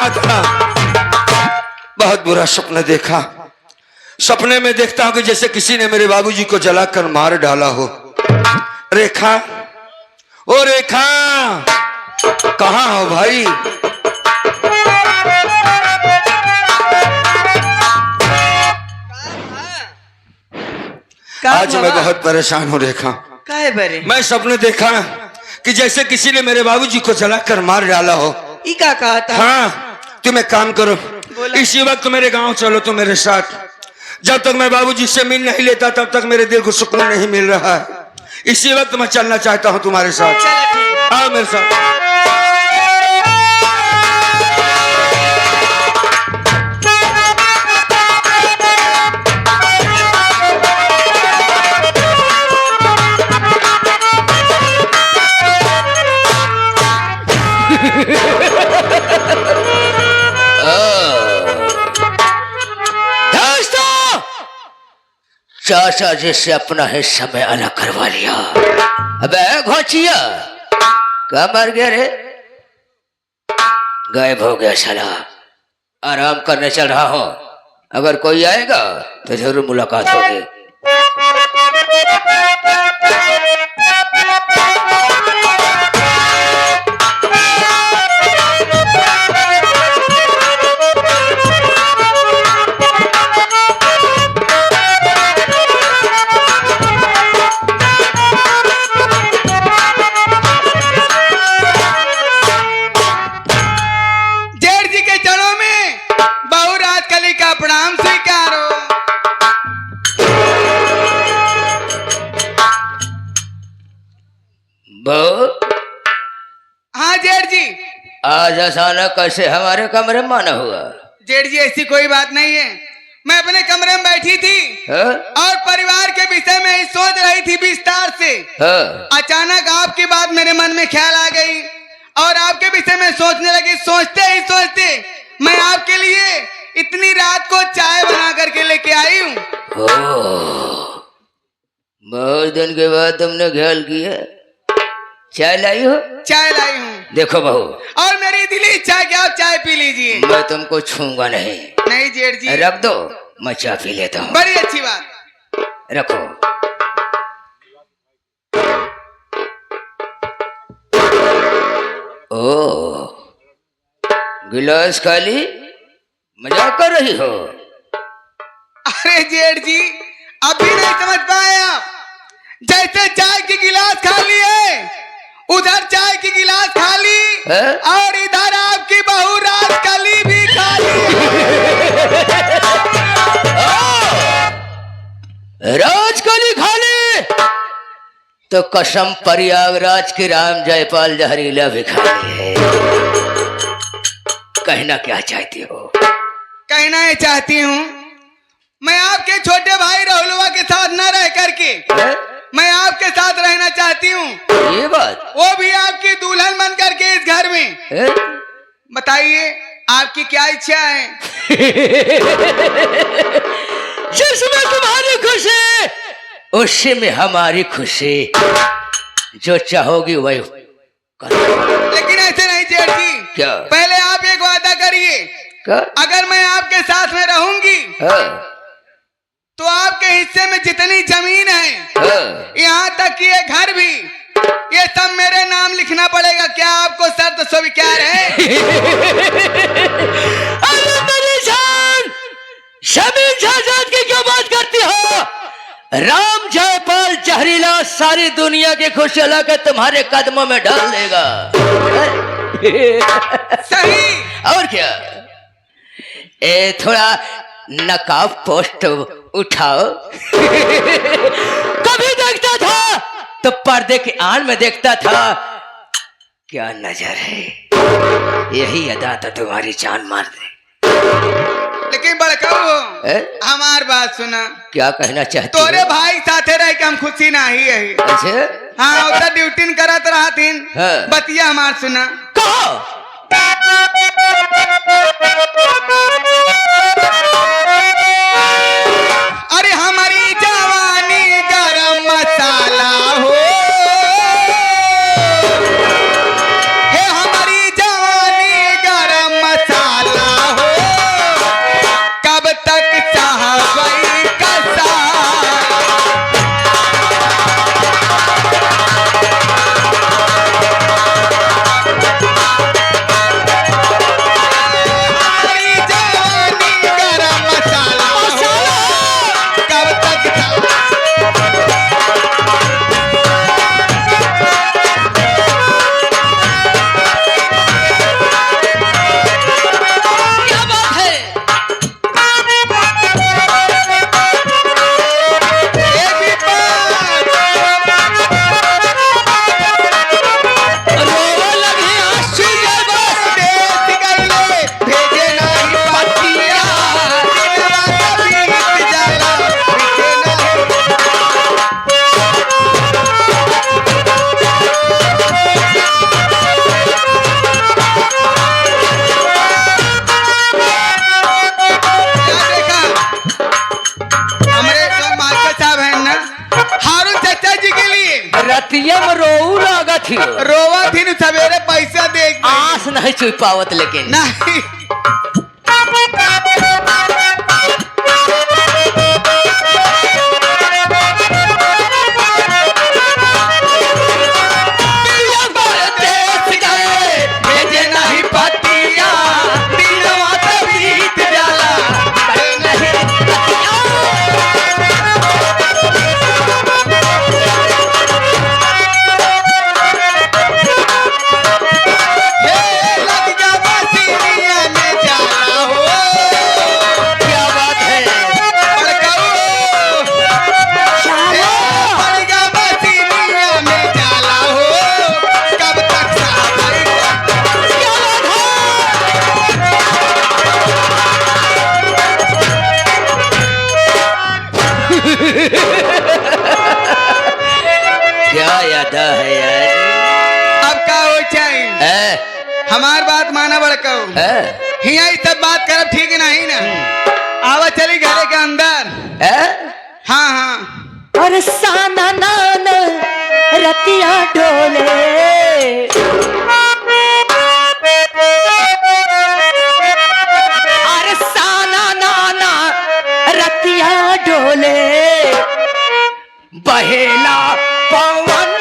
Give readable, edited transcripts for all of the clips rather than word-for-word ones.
रात का बहुत बुरा सपना देखा। सपने में देखता हूं कि जैसे किसी ने मेरे बाबूजी को जलाकर मार डाला हो। रेखा, ओ रेखा, कहाँ हो भाई? आज मैं बहुत परेशान हूँ रेखा। काहे बरे? मैं सपने देखा कि जैसे किसी ने मेरे बाबूजी को जलाकर मार डाला हो। ई का कहा था? हाँ, तुम एक काम करो, इसी वक्त मेरे गांव चलो तो मेरे साथ। जब तक मैं बाबूजी से मिल नहीं लेता तब तक मेरे दिल को सुकून नहीं मिल रहा है। इसी वक्त मैं चलना चाहता हूँ तुम्हारे साथ। आओ मेरे साथ। चाचा जी से अपना हिस्सा में अलग करवा लिया। अबे घोचिया, क्या मर गया रे? गायब हो गया साला। आराम करने चल रहा हूं, अगर कोई आएगा तो जरूर मुलाकात होगी। हाँ जेठ जी। आज अचानक कैसे हमारे कमरे में आना हुआ? जेठ जी ऐसी कोई बात नहीं है, मैं अपने कमरे में बैठी थी और परिवार के विषय में ही सोच रही थी विस्तार से। अचानक आपकी बात मेरे मन में ख्याल आ गई और आपके विषय में सोचने लगी। सोचते ही सोचते मैं आपके लिए इतनी रात को चाय बना करके लेके आई हूँ। बहुत दिन के बाद तुमने ख्याल किया। चाय लाई हो? चाय लाई हूँ। देखो बहू, और मेरी दिली इच्छा कि आप चाय पी लीजिए। मैं तुमको छूंगा नहीं। नहीं जेठ जी, रख दो, मैं चाय पी लेता हूँ। बड़ी अच्छी बात। रखो। ओ, गिलास खाली, मजाक कर रही हो? अरे जेठ जी, अभी नहीं समझ पाए आप। जैसे चाय की गिलास खाली है, उधर चाय की गिलास खाली है? और इधर आपकी बहू राजकली भी खाली है। राजकली खाली तो कसम प्रयागराज की राम जयपाल जहरीला भी खाली है। कहना क्या चाहती हो? कहना ये चाहती हूँ, मैं आपके छोटे भाई राहुलवा के साथ न रह करके मैं आपके साथ रहना चाहती हूँ। ये बात? वो भी आपकी दुल्हन बन करके इस घर में। बताइए आपकी क्या इच्छा है? जिसमें तुम्हारी खुशी उसी में हमारी खुशी। जो चाहोगी वही। लेकिन ऐसे नहीं जेठ जी। क्या? पहले आप एक वादा करिए। अगर मैं आपके साथ में रहूंगी तो आपके हिस्से में जितनी जमीन है, यहाँ तक कि ये घर भी, ये सब मेरे नाम लिखना पड़ेगा। क्या आपको शर्त स्वीकार है? अरे मेरी जान, जमीन जायदाद की क्या बात करती हो? राम जयपाल जहरीला सारी दुनिया की खुशी लाकर तुम्हारे कदमों में डाल देगा। सही। और क्या? थोड़ा नकाब पोस्ट उठाओ। कभी देखता था तो पर्दे के आड़ में देखता था। क्या नजर है, यही अदा तो तुम्हारी जान मार दे। लेकिन बड़काऊ, हमार बात सुना। क्या कहना चाहती? तोरे भाई साथे रह के हम खुशी नहीं है। अच्छा? हाँ, उधर ड्यूटी करत रहा थीन। बतिया हमार सुना। कहो। अरे हमारी जवानी गरम मसाला हो, हे हमारी जवानी गरम मसाला। अखिया में रोऊ लागत ही रोवा थी न सवेरे पैसा दे के। आस नहीं छुई पावत लेकिन नहीं क्या यादा है यार। अब का हो चाहिए हमार बात माना बड़काऊ हिया सब बात करब ठीक नहीं ना आवा चली घरे के अंदर। हाँ हाँ और साना नान रतिया डोले अरे साना नाना रतिया डोले बहेला पवन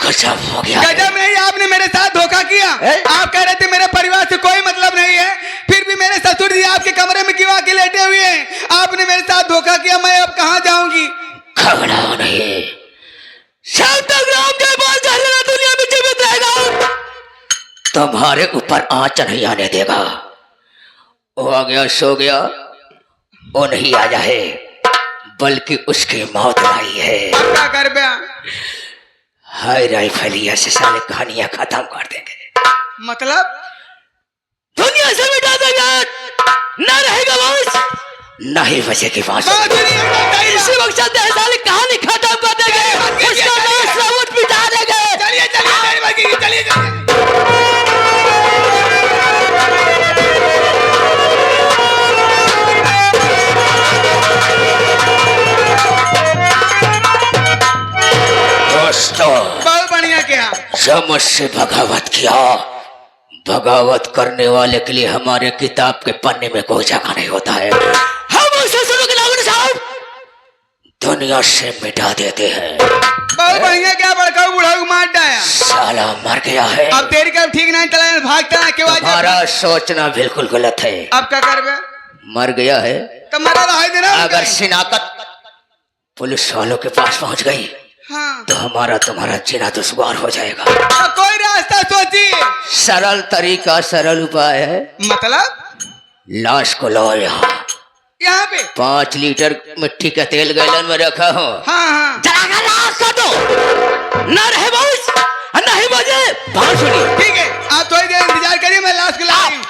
गजब हो गया। गजब नहीं आपने मेरे साथ धोखा किया। आप कह रहे थे मेरे परिवार से कोई मतलब नहीं है फिर भी मेरे ससुर जी आपके कमरे में क्यों आके लेटे हुए हैं। आपने मेरे साथ धोखा किया मैं अब कहाँ जाऊंगी। घबराओ नहीं जब तक राम जयपाल जहरीला दुनिया में जीवित रहेगा तुम्हारे ऊपर आंच नहीं आने देगा। वो आ गया सो गया वो नहीं आया है बल्कि उसकी मौत आई है। क्या कर बया हाय राइफलिया से साले कहानियां खत्म कर देंगे मतलब दुनिया से मिटा देंगे न रहेगा बस नहीं बचेगी बात इसी वक्त चलते हैं साले कहानी खत्म कर देंगे उसका नाश रावत मिटा देंगे। चलिए चलिए चलिए चलिए बहुत बढ़िया किया जब मुझसे बगावत किया बगावत करने वाले के लिए हमारे किताब के पन्ने में कोई जगह नहीं होता है। हम उसे साहब दुनिया से मिटा देते हैं। बहुत बढ़िया क्या बड़का बूढ़ा मार डाया साला मर गया है। अब तेरी का ठीक नहीं चला भागता है क्यों। तुम्हारा सोचना बिल्कुल गलत है। अब क्या कर बे मर गया है तो मरा रहा है देना अगर शिनाख्त पुलिस वालों के पास पहुंच गई हाँ। तो हमारा तुम्हारा जीना दुश्वार हो जाएगा। तो कोई रास्ता सोचिए। सरल तरीका सरल उपाय है। मतलब लाश को लो यहाँ पे 5 लीटर मिट्टी का तेल गैलन में रखा हो। हाँ हाँ जलाकर लाश कर दो न रहे बॉस नहीं बजे बाहर सुनिए। ठीक है आप थोड़ी देर इंतजार करिए मैं लाश को ला रही हूँ।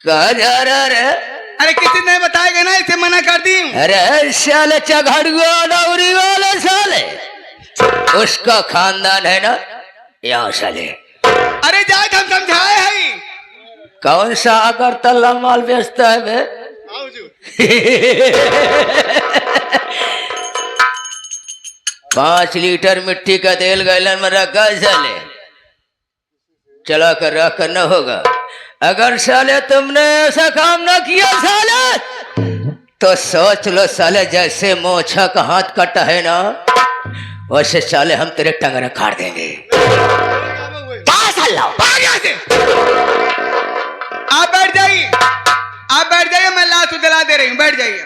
कहा जा रहा है? अरे किसी ने बताया ना इसे मना कर दी हूँ। अरे साले चघड़ुआ नौरी वाले साले, उसका खानदान है ना यहाँ साले। अरे जाए हम समझाए है। कौन सा अगरतला माल बेचता है बे? 5 लीटर मिट्टी का तेल गैलन में रखा साले, चला कर रख कर न होगा। अगर साले तुमने ऐसा काम ना किया साले तो सोच लो साले, जैसे मोछा का हाथ कटा है ना वैसे साले हम तेरे टंगरे काट देंगे। आप बैठ जाइए, आप बैठ जाइए, मैं लात दिला दे रही हूँ, बैठ जाइए।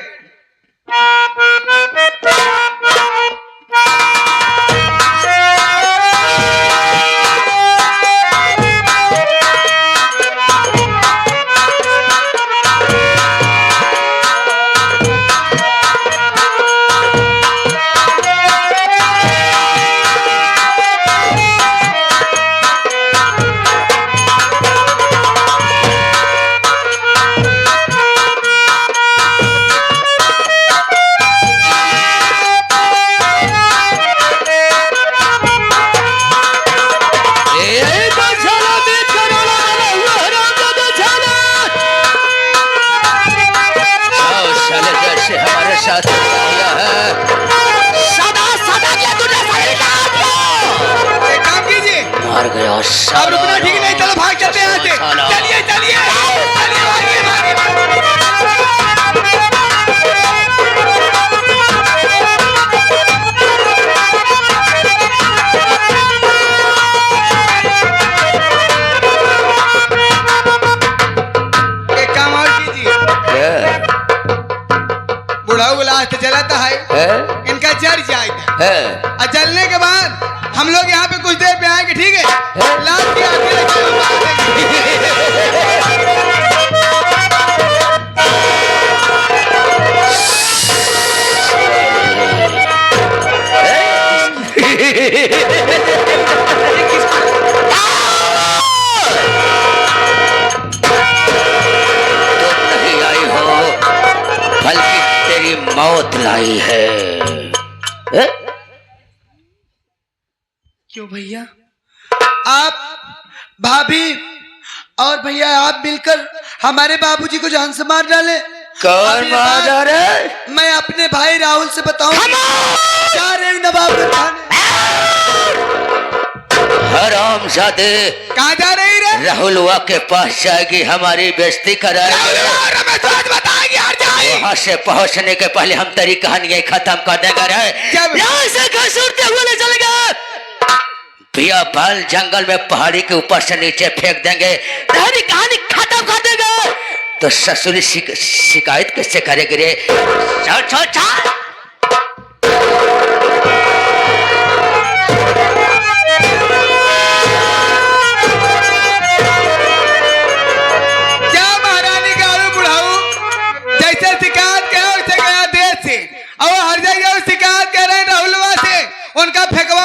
मार गया अब रुकना ठीक नहीं, चलो भाग चलते हैं यहाँ से। चलिए चलिए चलिए, भागिए भागिए। एक काम और कीजिए, बुढ़ाऊ लास्ट जलाता है, इनका जल जाएगा और जलने के बाद हम लोग यहाँ पे कुछ देर पे आएंगे, ठीक है? लास्ट की आखिर नहीं आई हो, बल्कि तेरी मौत लाई है। क्यों भैया, आप भाभी और भैया आप मिलकर हमारे बाबूजी को जान से मार डाले? कौन मार डाले? मैं अपने भाई राहुल से बताऊं। जा रहे हूं नवाब थाने। हराम जादे, कहाँ जा रही रे? राहुलवा के पास जाएगी, हमारी बेइज्जती कराएगी। वहाँ से पहुँचने के पहले हम तेरी कहानी खत्म कर देंगे रे। यहाँ से घसीटते हुए चलेगा, बियाबान जंगल में पहाड़ी के ऊपर से नीचे फेंक देंगे, तेरी कहानी खत्म कर देंगे। तो ससुरी शिकायत कैसे करेगी रे? चल चल चल। क्या महारानी गाड़ू बुढ़ाऊ जैसे शिकायत कह वैसे गया देश से, और हर जगह शिकायत कह रहे राहुलवा से, उनका फेंकवा